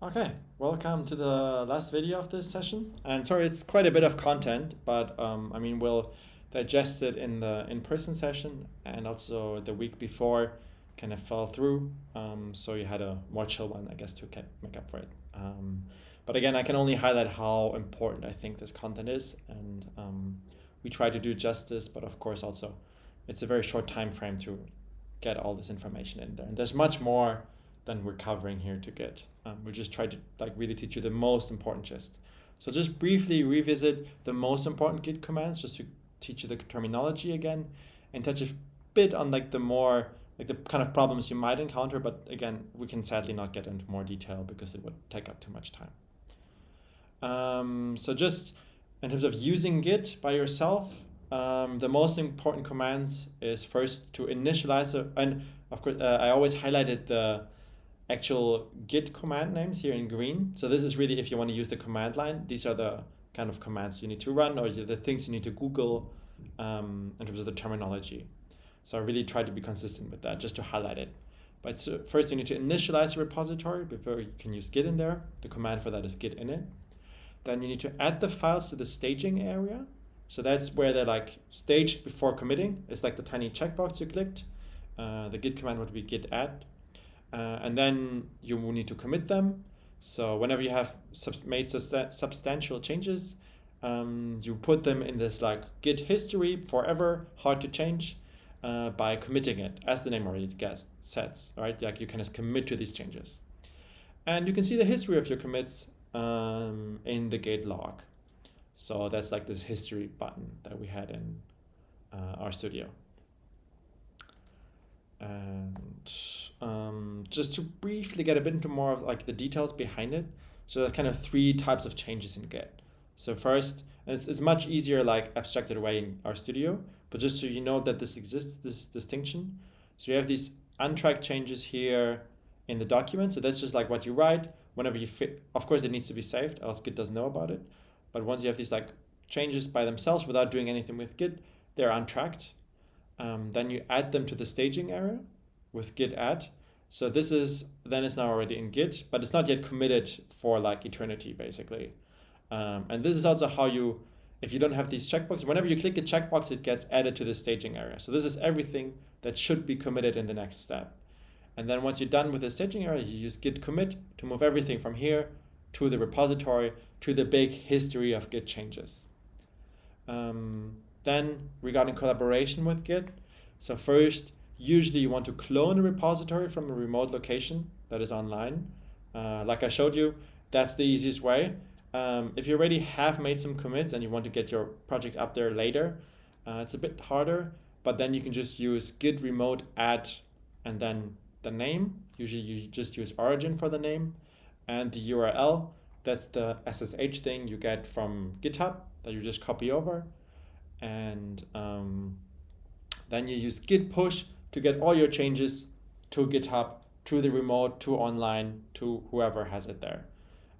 Okay, welcome to the last video of this session. And sorry, it's quite a bit of content, but I mean, we'll digest it in the in-person session and also the week before kind of fell through. So you had a more chill one, I guess, to make up for it. But again, I can only highlight how important I think this content is, and we try to do justice, but of course also it's a very short time frame to get all this information in there. And there's much more than we're covering here to get. We just try to like really teach you the most important gist. So just briefly revisit the most important Git commands just to teach you the terminology again and touch a bit on like the more like the kind of problems you might encounter, but again, we can sadly not get into more detail because it would take up too much time. So just in terms of using Git by yourself, the most important commands is first to initialize it. And of course, I always highlighted the actual Git command names here in green. So this is really if you want to use the command line. These are the kind of commands you need to run or the things you need to Google in terms of the terminology. So I really try to be consistent with that just to highlight it. But so first you need to initialize a repository before you can use Git in there. The command for that is git init. Then you need to add the files to the staging area. So that's where they're like staged before committing. It's like the tiny checkbox you clicked. The git command would be git add. And then you will need to commit them. So whenever you have made substantial changes, you put them in this like git history forever, hard to change, by committing it, as the name already says, right? Like you can just commit to these changes. And you can see the history of your commits in the git log. So that's like this history button that we had in RStudio. And just to briefly get a bit into more of like the details behind it. So there's kind of three types of changes in Git. So first, it's much easier like abstracted away in RStudio, but just so you know that this exists, this distinction. So you have these untracked changes here in the document. So that's just like what you write whenever you fit. Of course, it needs to be saved, else Git doesn't know about it. But once you have these like changes by themselves without doing anything with Git, they're untracked. Then you add them to the staging area with git add. So this is then it's now already in Git, but it's not yet committed for like eternity basically. And this is also how you, if you don't have these checkboxes, whenever you click a checkbox, it gets added to the staging area. So this is everything that should be committed in the next step. And then once you're done with the staging area, you use git commit to move everything from here to the repository to the big history of Git changes. Then regarding collaboration with Git, so first, usually you want to clone a repository from a remote location that is online. Like I showed you, that's the easiest way. If you already have made some commits and you want to get your project up there later, it's a bit harder, but then you can just use git remote add and then the name. Usually you just use origin for the name and the URL. That's the SSH thing you get from GitHub that you just copy over. And then you use git push to get all your changes to GitHub, to the remote, to online, to whoever has it there.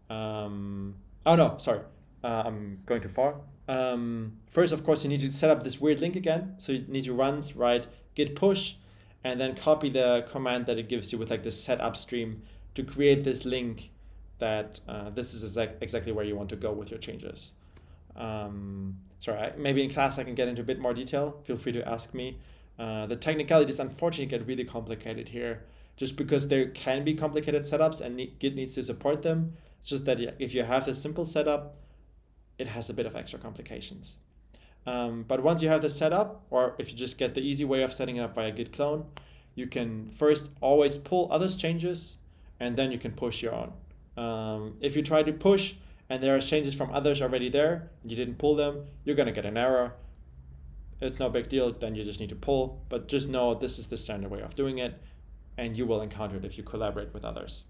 Oh no, sorry, I'm going too far. First, of course, you need to set up this weird link again. So you need to write git push, and then copy the command that it gives you with like this set upstream to create this link that this is exactly where you want to go with your changes. Sorry, maybe in class I can get into a bit more detail. Feel free to ask me. The technicalities unfortunately get really complicated here just because there can be complicated setups and Git needs to support them. It's just that if you have this simple setup, it has a bit of extra complications. But once you have this set up, or if you just get the easy way of setting it up via git clone, you can first always pull others' changes and then you can push your own. If you try to push and there are changes from others already there, and you didn't pull them, you're gonna get an error. It's no big deal, then you just need to pull, but just know this is the standard way of doing it, and you will encounter it if you collaborate with others.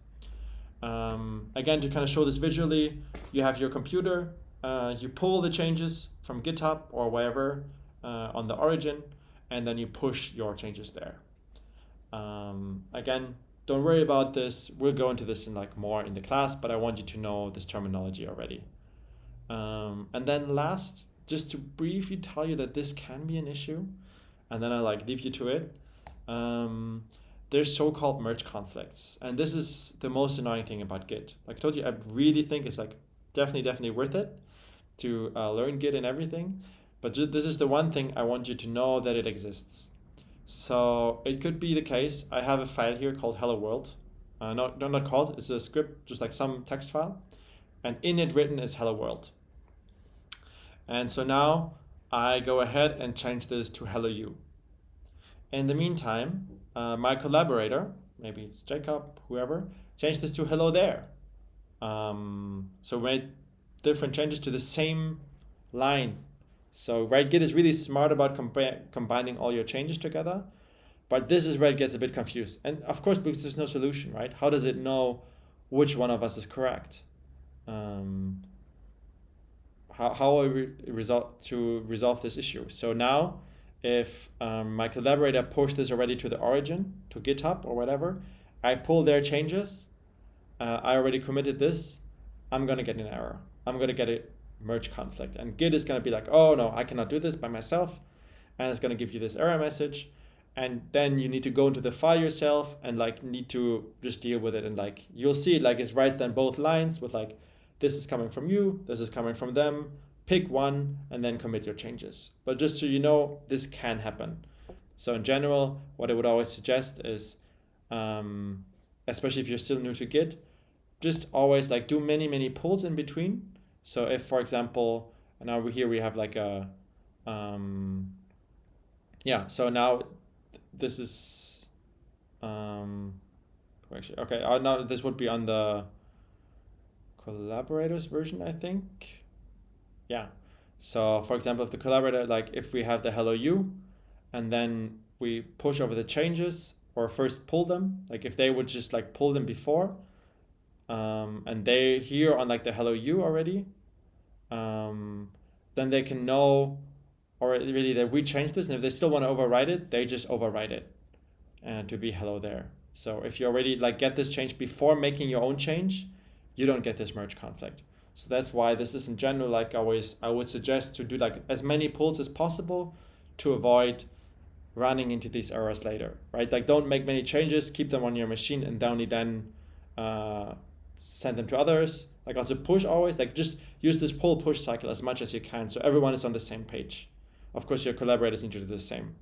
Again, to kind of show this visually, you have your computer, you pull the changes from GitHub or wherever on the origin, and then you push your changes there. Again, don't worry about this. We'll go into this in like more in the class, but I want you to know this terminology already. And then last, just to briefly tell you that this can be an issue, and then I like leave you to it. there's so-called merge conflicts, and this is the most annoying thing about Git. Like I told you, I really think it's like definitely worth it to learn Git and everything, but this is the one thing I want you to know that it exists. So it could be the case. I have a file here called hello world. Not called. It's a script, just like some text file, and in it written is hello world. And so now I go ahead and change this to hello you. In the meantime, my collaborator, maybe it's Jacob, whoever, changed this to hello there. So made different changes to the same line. So right, Git is really smart about combining all your changes together, but this is where it gets a bit confused. And of course, because there's no solution, right? How does it know which one of us is correct? How are we resolve this issue? So now, if my collaborator pushed this already to the origin, to GitHub or whatever, I pull their changes, I already committed this, I'm gonna get an error. I'm gonna get a merge conflict, and Git is gonna be like, oh no, I cannot do this by myself, and it's gonna give you this error message, and then you need to go into the file yourself and like need to just deal with it, and like you'll see it like it's right then both lines with like, this is coming from you, this is coming from them, pick one and then commit your changes. But just so you know, this can happen. So in general, what I would always suggest is, especially if you're still new to Git, just always like do many pulls in between. So if, for example, now we have like a, so now this is, actually, okay, now this would be on the collaborators version, I think. Yeah. So for example, if the collaborator, like if we have the hello you, and then we push over the changes or first pull them, like if they would just like pull them before, and they here on like the hello you already, then they can know, or really that we changed this, and if they still want to override it, they just override it and to be hello there. So if you already like get this change before making your own change, you don't get this merge conflict. So that's why this is in general, like always, I would suggest to do like as many pulls as possible to avoid running into these errors later, right? Like don't make many changes, keep them on your machine, and only then send them to others. Like also push always, like just use this pull push cycle as much as you can so everyone is on the same page. Of course, your collaborators need to do the same.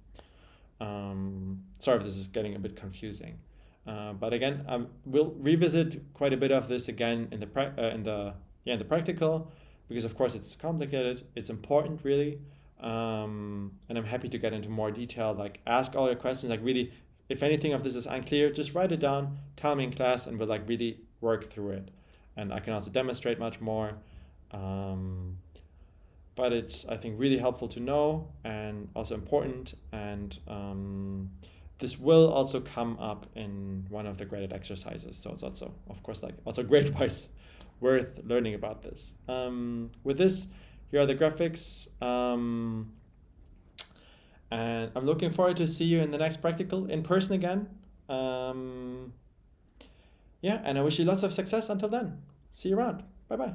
Sorry if this is getting a bit confusing. But again, we'll revisit quite a bit of this again in the practical, because of course it's complicated, it's important really, and I'm happy to get into more detail, like ask all your questions, like really, if anything of this is unclear, just write it down, tell me in class, and we'll like really work through it. And I can also demonstrate much more, but it's, I think, really helpful to know and also important, and this will also come up in one of the graded exercises, so it's also, of course, like also grade-wise worth learning about this. With this, here are the graphics, and I'm looking forward to see you in the next practical in person again. And I wish you lots of success until then. See you around. Bye bye.